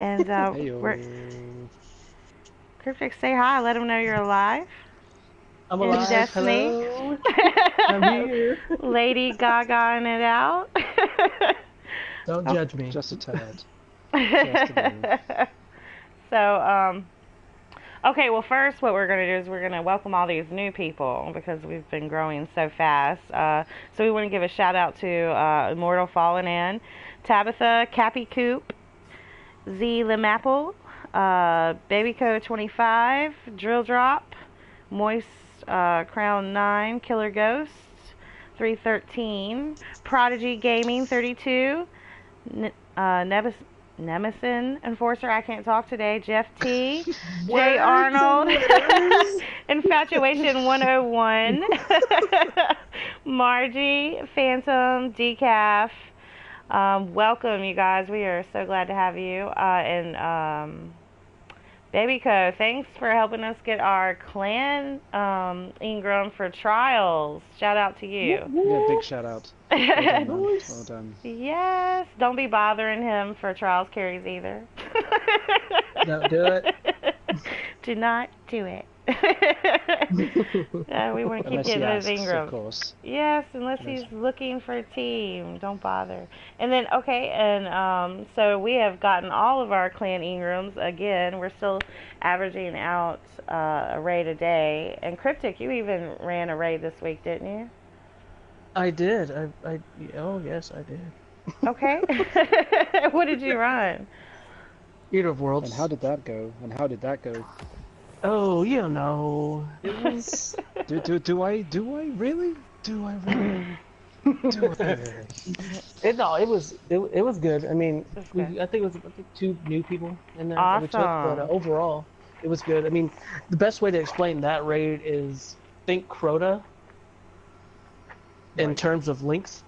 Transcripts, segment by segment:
And we're Heyo. Cryptic, say hi. Let them know you're alive. I'm In alive. Destiny. Hello. I'm here. Lady Gaga in it out. Don't Oh. judge me. Just a tad. Just a little. So, okay, well, first, what we're going to do is we're going to welcome all these new people because we've been growing so fast. So, we want to give a shout out to Immortal Fallen In, Tabitha, Cappy Coop, Z Limapple, Babyco 25, Drill Drop, Moist Crown 9, Killer Ghost 313, Prodigy Gaming 32, Nemesis Enforcer, I can't talk today, Jeff T, Jay Words and Arnold, letters. Infatuation 101, Margie, Phantom, Decaf. Welcome, you guys. We are so glad to have you. And Babyco, thanks for helping us get our clan Ingram for trials. Shout out to you. Yeah, big shout out. Well done, man. Well Nice. done. Yes. Don't be bothering him for trials carries either. Don't do it. Do not do it. We want to keep Unless he getting those asks, of Ingrams. course. Yes, unless Unless- he's looking for a team. Don't bother. And then, okay, and so we have gotten all of our clan Ingrams again. We're still averaging out a raid a day. And Cryptic, you even ran a raid this week, didn't you? I did. Oh, yes, I did. Okay. What did you run? Eater of And Worlds. how did that go? And how did that go? Oh, you know. It was. Do I really? Do I really? Do I really? It was good. I mean, That's good. I think it was 2 new people in there that we took, but Awesome. overall, it was good. I mean, the best way to explain that raid is think Crota in Right. terms of length,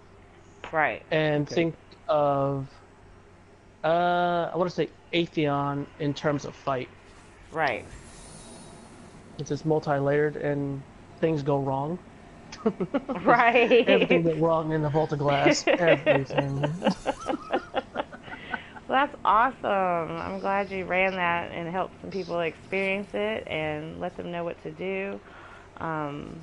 Right. and Okay. think of I want to say Atheon in terms of fight. Right. It's just multi-layered and things go wrong. Right. Everything went wrong in the Vault of Glass. Everything. Well, that's awesome. I'm glad you ran that and helped some people experience it and let them know what to do. Um,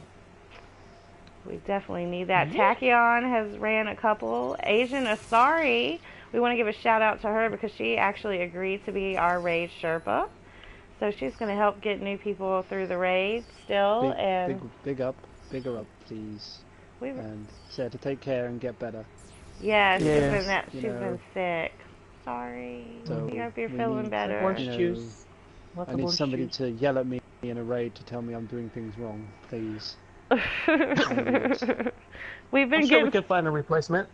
we definitely need that. Tachyon has ran a couple. Asian Asari, we want to give a shout out to her because she actually agreed to be our raid Sherpa. So she's going to help get new people through the raid still. And Bigger up, please. we And said to take care and get better. yeah, Yes. she's You know. been sick. Sorry. So We hope you're we feeling need- better. Orange You know, juice. Lots I of need orange somebody juice. to yell at me in a raid to tell me I'm doing things wrong, please. We've been I'm sure we getting. could find a replacement.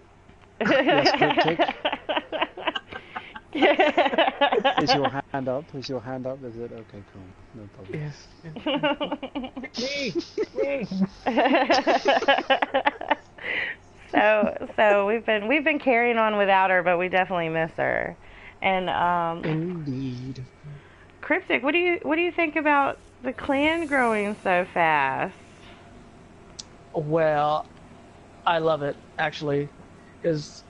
Yes, Cryptic. Is your hand up? Is your hand up? Is it? Okay, cool. No problem. Yes. Me. So we've been carrying on without her, but we definitely miss her. And Indeed. Cryptic, what do you think about the clan growing so fast? Well, I love it actually, because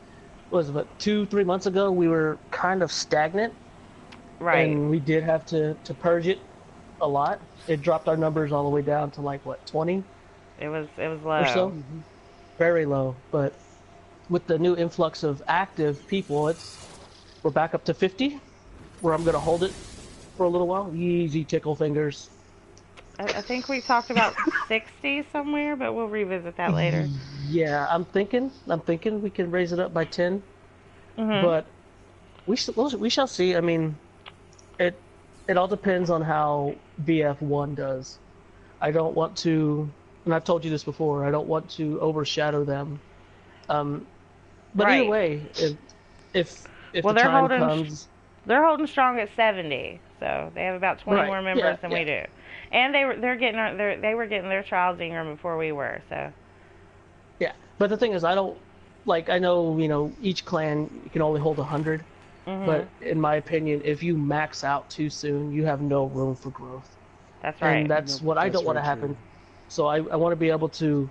was it 2-3 months ago we were kind of stagnant, Right. and we did have to purge it a lot. It dropped our numbers all the way down to like what 20 It was low. or so, very low. But with the new influx of active people, we're back up to 50, where I'm gonna hold it for a little while. Easy tickle fingers. I think we talked about 60 somewhere, but we'll revisit that later. Yeah, I'm thinking we can raise it up by 10, Mm-hmm. but we shall see. I mean, it all depends on how VF1 does. I don't want to, and I've told you this before, I don't want to overshadow them. But Right. either way, if Well, the they're time holding- comes, They're holding strong at 70, so they have about 20 Right, more members yeah, than yeah. we do. And they were getting their trials Ingram before we were. So yeah. But the thing is, I don't like. I know each clan can only hold 100, but in my opinion, if you max out too soon, you have no room for growth. that's right. And that's No, what I that's don't want to very happen. true. So I want to be able to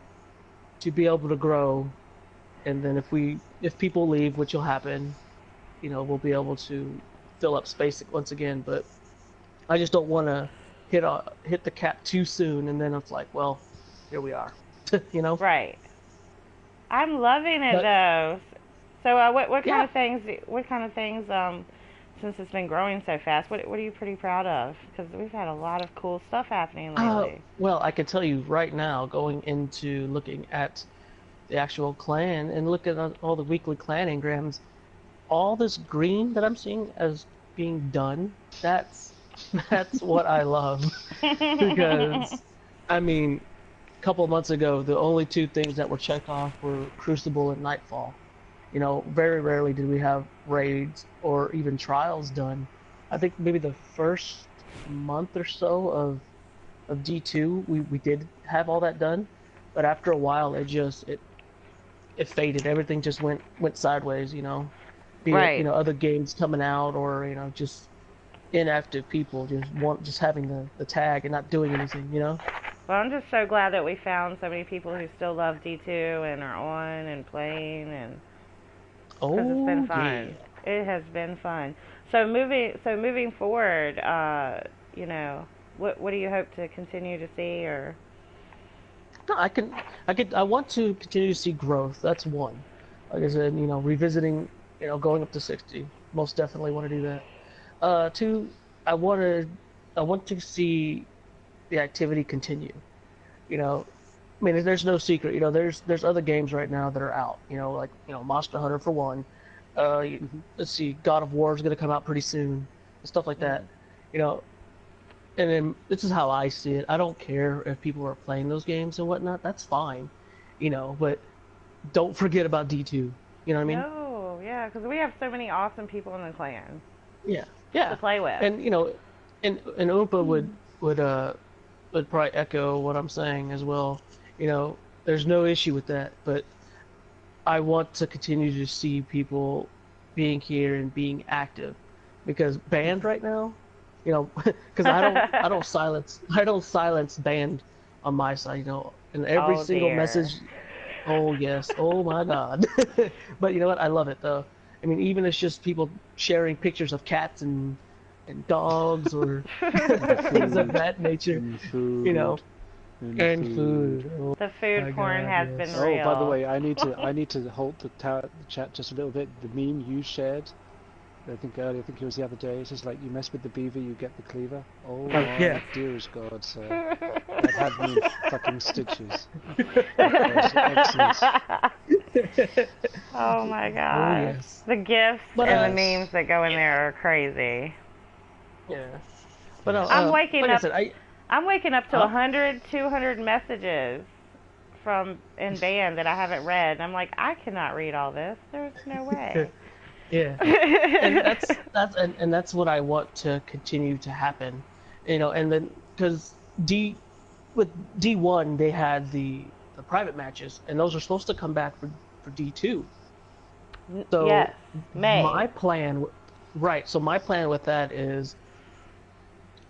be able to grow, and then if people leave, which will happen, we'll be able to fill up space once again, but I just don't want to hit the cap too soon, and then it's like, well, here we are, you know. Right. I'm loving it But though. So what kind yeah, of things since it's been growing so fast, what are you pretty proud of? Because we've had a lot of cool stuff happening lately. well, I can tell you right now, going into looking at the actual clan and looking at all the weekly clan engrams, all this green that I'm seeing as being done, that's what I love. Because, I mean, a couple of months ago, the only two things that were checked off were Crucible and Nightfall. You know, very rarely did we have raids or even trials done. I think maybe the first month or so of D2, we did have all that done, but after a while, it faded. Everything just went sideways. You know, be it, you Right. know, other games coming out, or you know, just inactive people just having the tag and not doing anything. You know. Well, I'm just so glad that we found so many people who still love D2 and are on and playing, and because it's been Oh yeah. fun. It has been fun. So moving forward, you know, what do you hope to continue to see, or No, I want to continue to see growth. That's one. Like I said, you know, revisiting, you know, going up to 60. Most definitely want to do that. Two, I want to, I want to see the activity continue. You know, I mean, there's no secret. You know, there's other games right now that are out. You know, like you know, Monster Hunter for one. Hmm. Let's see, God of War is going to come out pretty soon, and stuff like that. Hmm. You know, and then this is how I see it. I don't care if people are playing those games and whatnot. That's fine, you know. But don't forget about D2. You know what I mean? no? Yeah, because we have so many awesome people in the clan Yeah, to yeah. play with. And you know, and Oompa would probably echo what I'm saying as well. You know, there's no issue with that, but I want to continue to see people being here and being active because band right now, you know, because I don't silence band on my side, you know, and every Oh single dear. message. Oh yes, oh my God. But you know what? I love it though. I mean, even it's just people sharing pictures of cats and dogs or And things of food, that nature, and you know, food, and and food. food. Oh The food my porn God, has been yes. Oh, by the real. way, I need to halt the chat just a little bit. The meme you shared, I think earlier, I think it was the other day. It's just like you mess with the beaver, you get the cleaver. Oh Oh yeah. my dearest God, sir, that had me in fucking stitches. That was excellent. Oh my Oh gosh. yes. The gifts But and the Yes. memes that go in there are crazy. yeah. But I'm Yes. waking like I up said, I I'm waking up to huh? 100, 200 messages from in band that I haven't read. And I'm like, I cannot read all this. There's no way. Yeah. And and that's what I want to continue to happen, you know. And then because D with D1 they had the private matches, and those are supposed to come back for D2. So Yes, my May. plan, right? So my plan with that is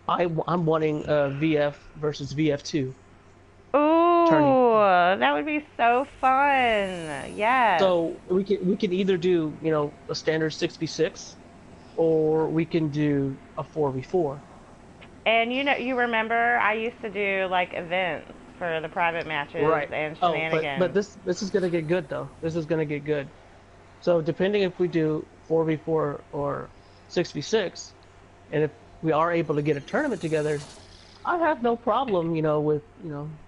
I'm wanting a VF versus VF2 tourney. Ooh, that would be so fun. Yes. So we can either do you know a standard 6v6 or we can do a 4v4. And you know, you remember I used to do like events for the private matches Right. and Oh, but shenanigans. this is gonna get good though. This is gonna get good. So depending if we do 4v4 or 6v6, and if we are able to get a tournament together, I have no problem, you know, with you know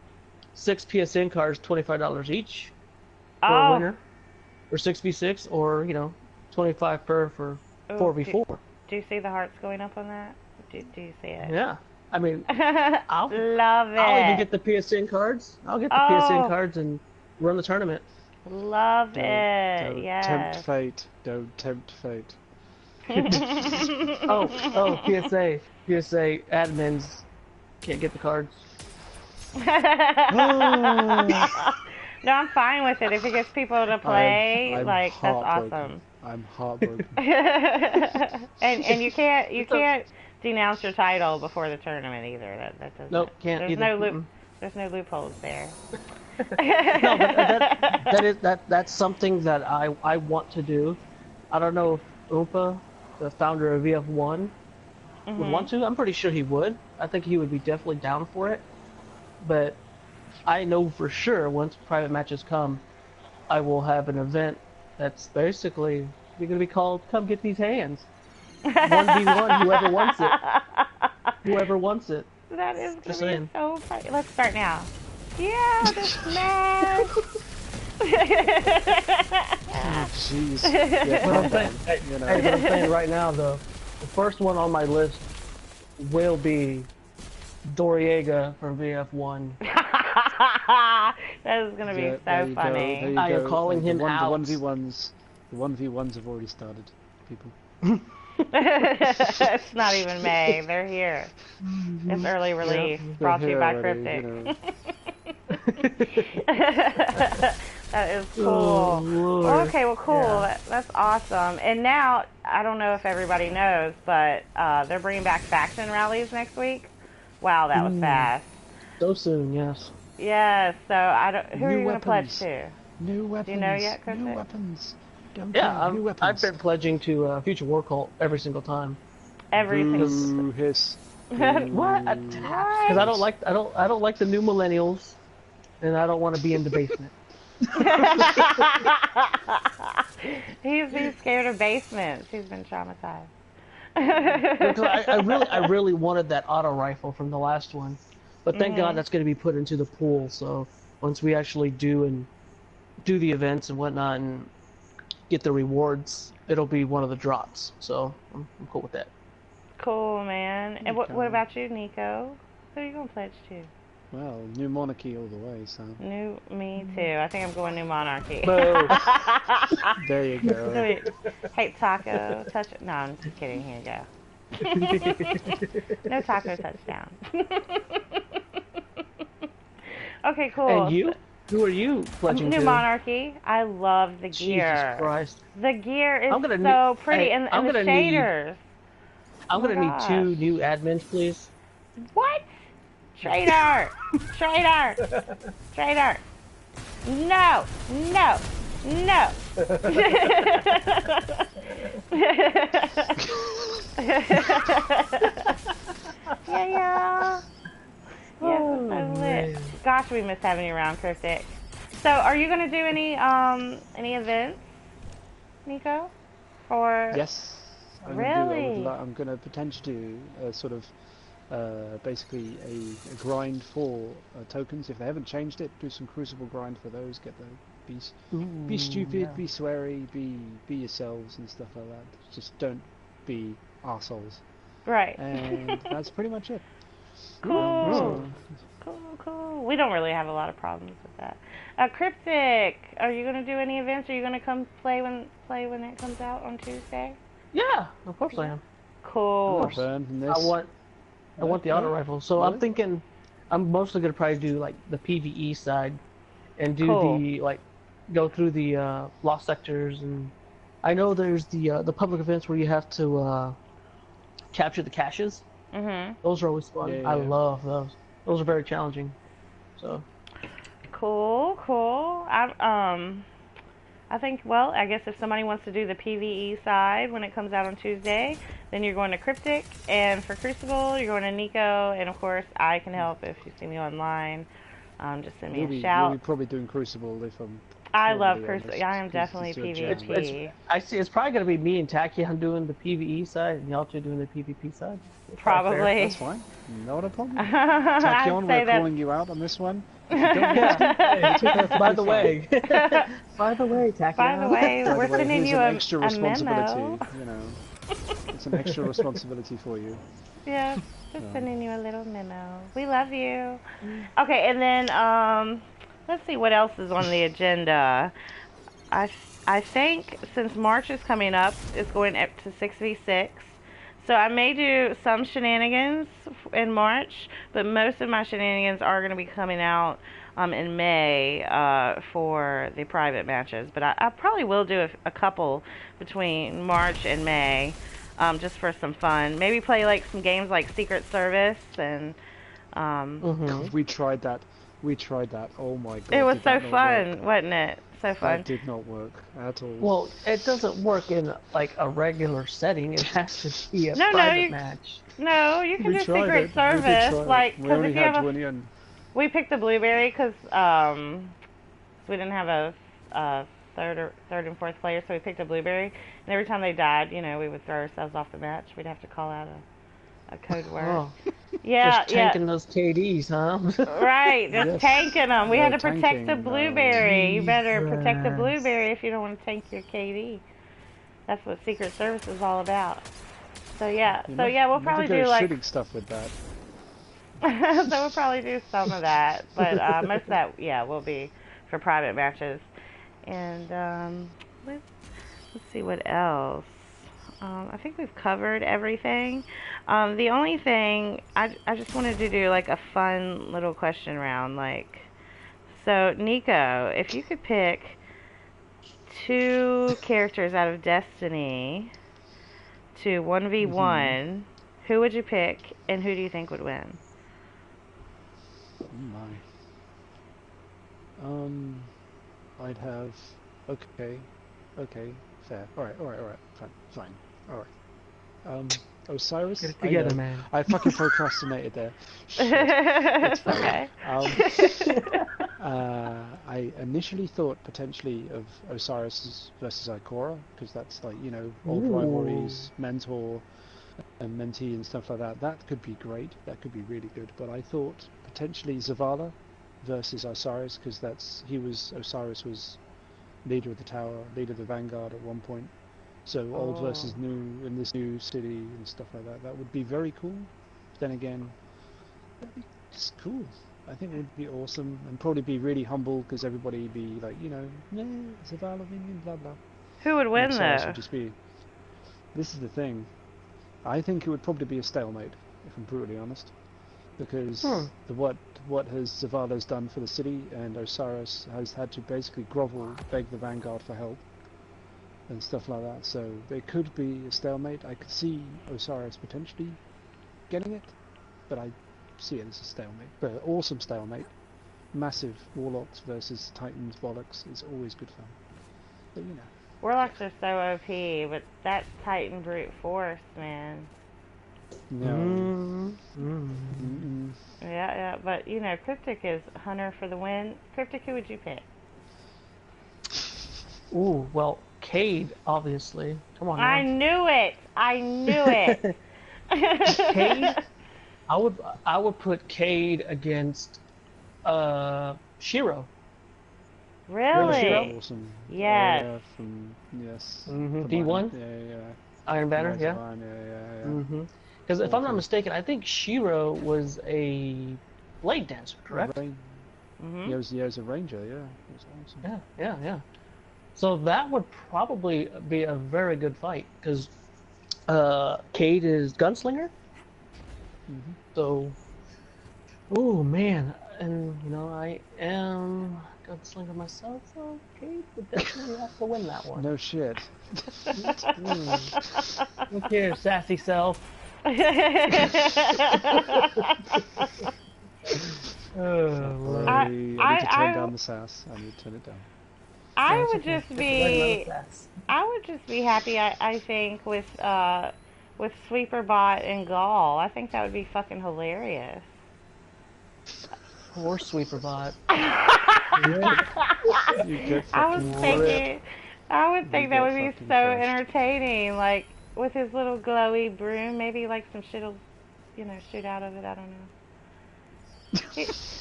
6 PSN cards, $25 each for a Oh, winner for 6v6, or you know 25 per for ooh, do 4v4. you see the hearts going up on that? Do you see it? Yeah. I mean, I'll Love I'll even it. get the PSN cards. I'll get the PSN Oh, cards and run the tournament. love it. Don't tempt Yes. fate. Don't tempt fate. Oh, PSA admins can't get the cards. No, I'm fine with it. If it gets people to play, I'm like that's heartbroken. awesome. I'm heartbroken. And you So, can't denounce your title before the tournament either. That doesn't. nope, can't There's either. no loop. Mm-mm. There's no loopholes there. No, but that's something that I want to do. I don't know if Oompa the founder of VF1, would want to. I'm pretty sure he would. I think he would be definitely down for it. But I know for sure once private matches come, I will have an event that's basically going to be called "Come Get These Hands." 1v1, whoever wants it. Whoever wants it. That is Just gonna be saying. so funny. Let's start now. Yeah, the smash. Oh, jeez. Yeah, But I'm saying, you know. but I'm saying right now, the first one on my list will be Doriega from VF1. That is gonna be Yeah, so there you go, funny. there you I am go. calling him out. The 1v1s have already started, people. It's not even May. They're here. It's early release. Brought to you by Cryptic. That is cool. Oh, Lord. Okay, well, cool. Yeah. That's awesome. And now, I don't know if everybody knows, but they're bringing back faction rallies next week. Wow, that was fast. So soon, yes. Yes. So I don't. Who are New you going to pledge weapons. to? New weapons. Do you know yet, Cryptic? New weapons. Yeah, New weapons. I've been pledging to Future War Cult every single time. Every single. Boo, hiss. What? What? Because I don't like the new millennials, and I don't want to be in the basement. He's scared of basements. He's been traumatized. Because I really wanted that auto rifle from the last one, but thank God that's going to be put into the pool. So once we actually do the events and whatnot and get the rewards, it'll be one of the drops. So I'm cool with that. Cool, man. And what about you, Nico? Who are you going to pledge to? Well, new monarchy all the way, so. Me too. I think I'm going New Monarchy. Boo. There you go. Hey, Taco, touch it. No, I'm just kidding. Here you go. No Taco touchdown. Okay, cool. And you? Who are you pledging New to? Monarchy. I love the gear. Jesus Christ. The gear is I'm gonna so need- pretty, hey, and I'm the gonna need- shaders. I'm Oh my going to need gosh. 2 new admins, please. What? Traitor! Traitor! Traitor! No! No! No! Yeah. Yes, Oh, it's so lit. man. Gosh, we miss having you around, Cryptic. So, are you gonna do any events, Nico? Or Yes. Really? I'm going to potentially do a sort of, basically a grind for tokens. If they haven't changed it, do some Crucible grind for those. Get the be stupid, yeah. be sweary, be yourselves and stuff like that. Just don't be arseholes. right? And that's pretty much it. Cool. Cool. We don't really have a lot of problems with that. Cryptic, are you gonna do any events? Are you gonna come play when it comes out on Tuesday? Yeah, of course I am. Cool. Burn from this. I want the auto rifle. So Really? I'm thinking I'm mostly gonna probably do like the PvE side and do Cool. go through the lost sectors, and I know there's the public events where you have to capture the caches. Mhm. Those are always fun. Yeah, I yeah. love those. Those are very challenging. So Cool. I think, well, I guess if somebody wants to do the PvE side when it comes out on Tuesday, then you're going to Cryptic, and for Crucible, you're going to Nico, and of course, I can help if you see me online. Just send me You'll a be shout. probably doing Crucible if I'm. I love totally Crucible. honest, I am 'cause definitely it's your jam. PvP. I see. It's probably gonna be me and Tachyon doing the PvE side, and y'all two doing the PvP side. Is that fair? Probably. That's fine. Not a problem. I'd Tachyon, say we're that. calling you out on this one. By the way, Tachyon. By the way, By the we're way, sending here's you an extra a memo. responsibility. You know, it's an extra responsibility for you. Yeah, just sending you a little memo. We love you. Okay, and then let's see what else is on the agenda. I think since March is coming up, it's going up to 6v6. So I may do some shenanigans in March, but most of my shenanigans are going to be coming out in May for the private matches. But I probably will do a couple between March and May, just for some fun. Maybe play like some games like Secret Service and. We tried that. Oh my god. It was did so that not fun, work? wasn't it? So fun. That did not work at all. Well, it doesn't work in like a regular setting. It has to be a No, private match. No, you can We do tried Secret it. Service, We did try like, it. We because only if you had have 20 and... we picked the blueberry because we didn't have a third and fourth player, so we picked a blueberry. And every time they died, you know, we would throw ourselves off the match. We'd have to call out a code word. Oh, Yeah, just tanking those KDs, huh? Right, just Yes. tanking them. We had to Tanking, protect the blueberry. You better protect the Jesus. blueberry if you don't want to tank your KD. That's what Secret Service is all about. So yeah, we'll probably do like shooting stuff with that. so we'll probably do some of that, but most of that, will be for private matches. And let's see what else. I think we've covered everything. The only thing I just wanted to do like a fun little question round, like, so Nico, if you could pick 2 characters out of Destiny to 1v1, who would you pick, and who do you think would win? Oh my. I'd have... Okay, fair. Alright, fine. Alright. Osiris? Get it together, man. I fucking procrastinated there. Shit. It's fine. Okay. I initially thought potentially of Osiris versus Ikora, because that's like, you know, old rivalries, mentor and mentee and stuff like that. That could be great. That could be really good. But I thought potentially Zavala versus Osiris, because Osiris was leader of the tower, leader of the vanguard at one point. So old versus new in this new city and stuff like that. That would be very cool. Then again, that'd be just cool. I think it would be awesome, and probably be really humble, because everybody would be like, you know, Zavala opinion, blah blah. Who would win Osiris though? would just be... This is the thing. I think it would probably be a stalemate, if I'm brutally honest, because what has Zavala's done for the city, and Osiris has had to basically grovel, beg the Vanguard for help, and stuff like that. So there could be a stalemate. I could see Osiris potentially getting it, but I see it as a stalemate. But awesome stalemate. Massive Warlocks versus Titans bollocks is always good fun. But you know. Warlocks are so OP, but that Titan brute force, man. No. Yeah, but you know, Cryptic is Hunter for the win. Cryptic, who would you pick? Ooh, well, Cade, obviously. Come on, I man. knew it. Cade, I would put Cade against Shiro. Really? Shiro? Awesome. Yes. Yes. D1? Yeah. Iron Banner, Right, yeah. Yeah. Because if I'm not mistaken, I think Shiro was a blade dancer, correct? He was a ranger, yeah. It was awesome. Yeah. So that would probably be a very good fight, because Cade is gunslinger. So, oh man, and you know, I am gunslinger myself, so Cade would definitely have to win that one. No shit. Look here, sassy self. I need to turn down the sass. I need to turn it down. I would just be happy. I think with Sweeperbot and Gall. I think that would be fucking hilarious. Poor Sweeperbot. I would think that would be so entertaining. Like with his little glowy broom, maybe like some shit'll, you know, shoot out of it. I don't know.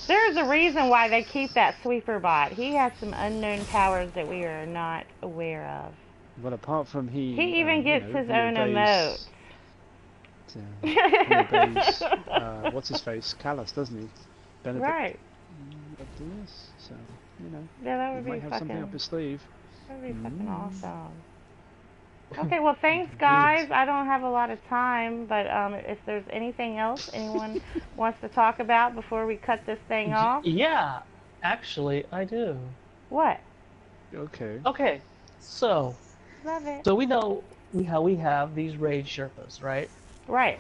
There's a reason why they keep that Sweeperbot. He has some unknown powers that we are not aware of. But apart from he even gets his own emote. He obeys, what's his face? Callus, doesn't he? Benedict. Right. So, you know. Yeah, that would he be might have fucking. something up his sleeve. That would be fucking awesome. Okay, well, thanks, guys. I don't have a lot of time, but if there's anything else anyone wants to talk about before we cut this thing off. Yeah, actually, I do. What? Okay. Okay, so. Love it. So we know how we have these raid Sherpas, right? Right.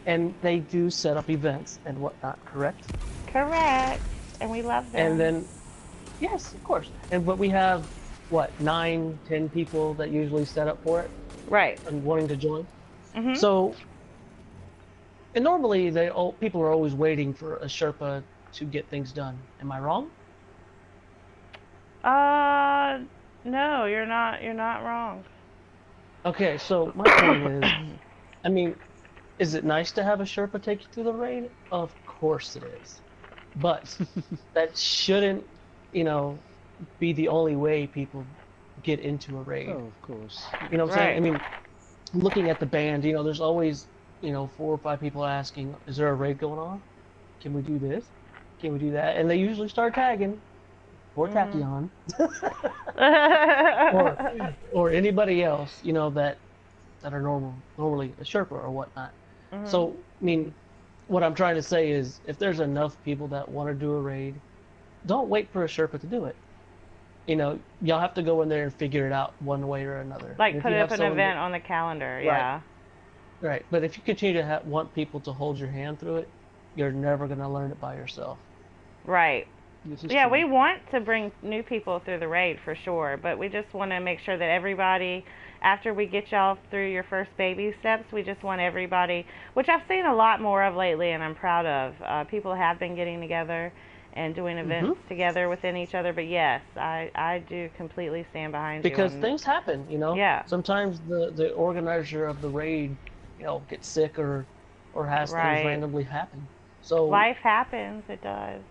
And they do set up events and whatnot, correct? Correct. And we love them. And then Yes, of course. But we have what 9, 10 people that usually set up for it Right. and wanting to join. Mhm. So, and normally people are always waiting for a Sherpa to get things done. Am I wrong? No, you're not. You're not wrong. Okay, so my point is, I mean, is it nice to have a Sherpa take you through the raid? Of course it is. But that shouldn't, you know, be the only way people get into a raid. Oh, of course. You know what I'm saying? I Right. mean, looking at the band, there's always, 4 or 5 people asking, is there a raid going on? Can we do this? Can we do that? And they usually start tagging, or Tachyon, or anybody else, that are normally a Sherpa or whatnot. So, I mean, what I'm trying to say is, if there's enough people that want to do a raid, don't wait for a Sherpa to do it. Y'all have to go in there and figure it out one way or another. Like And if put you up have an someone event on the calendar. Yeah. Right. But if you continue to want people to hold your hand through it, you're never going to learn it by yourself. Right. This is Yeah, true. we want to bring new people through the raid for sure, but we just want to make sure that everybody, after we get y'all through your first baby steps, we just want everybody, which I've seen a lot more of lately and I'm proud of. People have been getting together and doing events together within each other, but yes, I do completely stand behind Because you. things happen, Yeah. Sometimes the organizer of the raid, gets sick or has Right. things randomly happen. So Life happens, it does.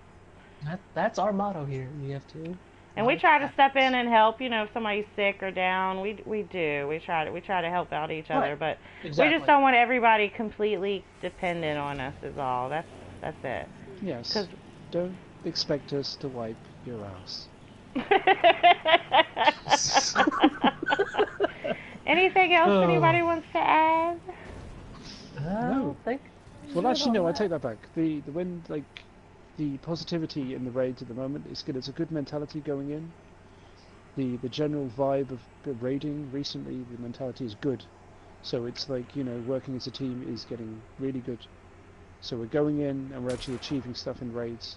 that's our motto here in EF2. And we try to step in and help, if somebody's sick or down. We do. We try to help out each other, Right. but Exactly. we just don't want everybody completely dependent on us is all. That's it. Yes. 'Cause Don't expect us to wipe your ass. Anything else anybody wants to add? I don't think. Well, actually, no. I take that back. The positivity in the raids at the moment is good. It's a good mentality going in. The general vibe of the raiding recently, the mentality is good. So it's like, working as a team is getting really good. So we're going in and we're actually achieving stuff in raids,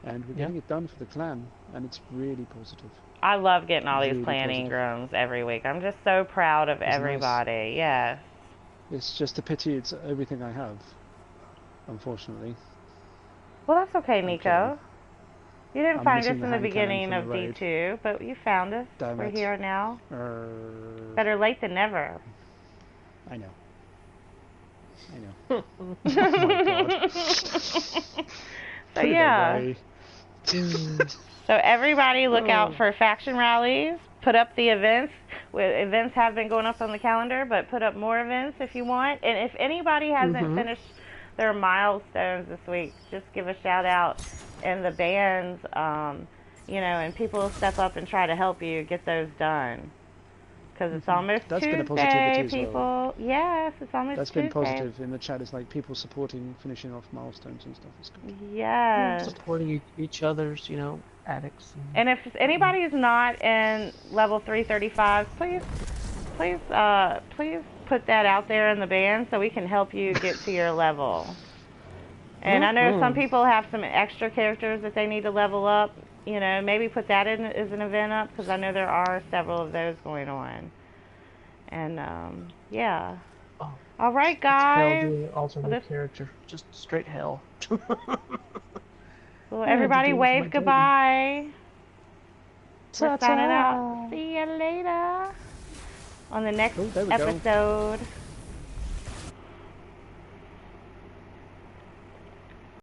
and we're getting it done for the clan, and it's really positive. I love getting all these Really planning positive. rooms every week. I'm just so proud of It's nice. everybody. Yes. It's just a pity it's everything I have, unfortunately. Well, that's okay, Nico. Okay. You didn't I'm find us missing in the the hand beginning cannon of from the raid. D2, but you found us. Damn We're it. here now. Better late than never. I know. Oh my god. So Put it yeah. away. So everybody look out for faction rallies. Put up the events. Events have been going up on the calendar, but put up more events if you want. And if anybody hasn't finished their milestones this week, just give a shout out. And the bands, and people will step up and try to help you get those done. Because it's almost That's Tuesday, been a positivity as people. well. Yes, it's almost That's Tuesday. been positive in the chat. It's like people supporting, finishing off milestones and stuff. It's good. Yes. Supporting each other's, addicts. And if anybody is not in level 335, please put that out there in the band so we can help you get to your level. And I know some people have some extra characters that they need to level up. Maybe put that in as an event up, because I know there are several of those going on. And yeah. Oh, all right, hell guys. doing an alternate character, just straight hell. Well, everybody wave goodbye. We're signing out. Ta-ta. See you later on the next Oh, there we go. episode.